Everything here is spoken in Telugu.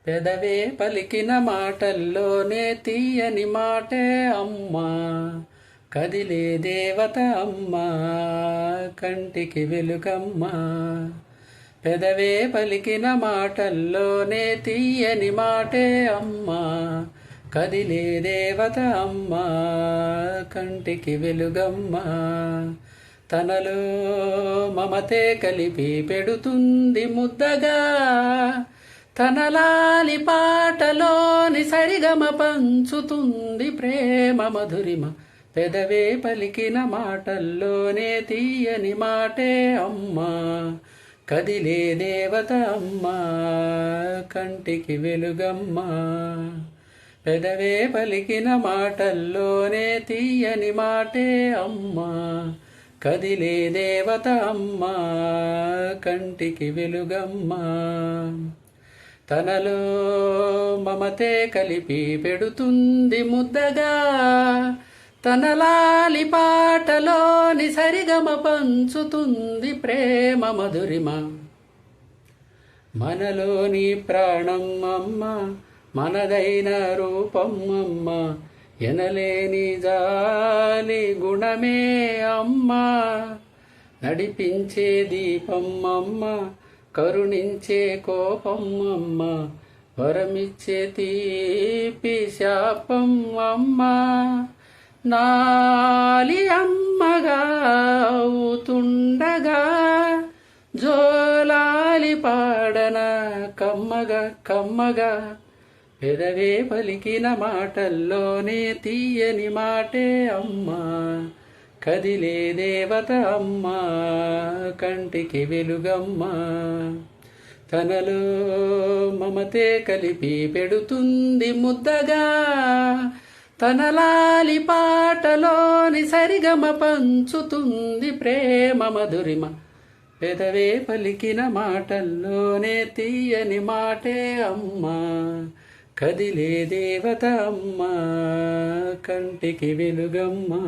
పెదవే పలికిన మాటల్లోనే తీయని మాటే అమ్మా, కదిలే దేవత అమ్మా, కంటికి వెలుగమ్మా. పెదవే పలికిన మాటల్లోనే తీయని మాటే అమ్మా, కదిలే దేవత అమ్మా, కంటికి వెలుగమ్మా. తనలో మమతే కలిపి పెడుతుంది ముద్దగా, తనలాలి పాటలోని సరిగమ పంచుతుంది ప్రేమ మధురిమ. పెదవే పలికిన మాటల్లోనే తీయని మాటే అమ్మా, కదిలే దేవత అమ్మా, కంటికి వెలుగమ్మా. పెదవే పలికిన మాటల్లోనే తీయని మాటే అమ్మా, కదిలే దేవత అమ్మా, కంటికి వెలుగమ్మా. తనలో మమతే కలిపి పెడుతుంది ముద్దగా, తనలాలి పాటలోని సరిగమ పంచుతుంది ప్రేమ మధురిమ. మనలోని ప్రాణం అమ్మ, మనదైన రూపం అమ్మ, ఎనలేని జాలి గుణమే అమ్మ. నడిపించే దీపం అమ్మ, కరుణించే కోపం అమ్మ, వరమిచ్చే తీపి శాపం అమ్మ. నాలి అమ్మగా అవుతుండగా జోలాలి పాడన కమ్మగా కమ్మగా. పెదవే పలికిన మాటల్లోనే తీయని మాటే అమ్మా, కదిలే దేవత అమ్మా, కంటికి వెలుగమ్మా. తనలో మమతే కలిపి పెడుతుంది ముద్దగా, తనలాలి పాటలోని సరిగమ పంచుతుంది ప్రేమ మధురిమ. పెదవే పలికిన మాటల్లోనే తీయని మాటే అమ్మా, కదిలే దేవత అమ్మా, కంటికి వెలుగమ్మా.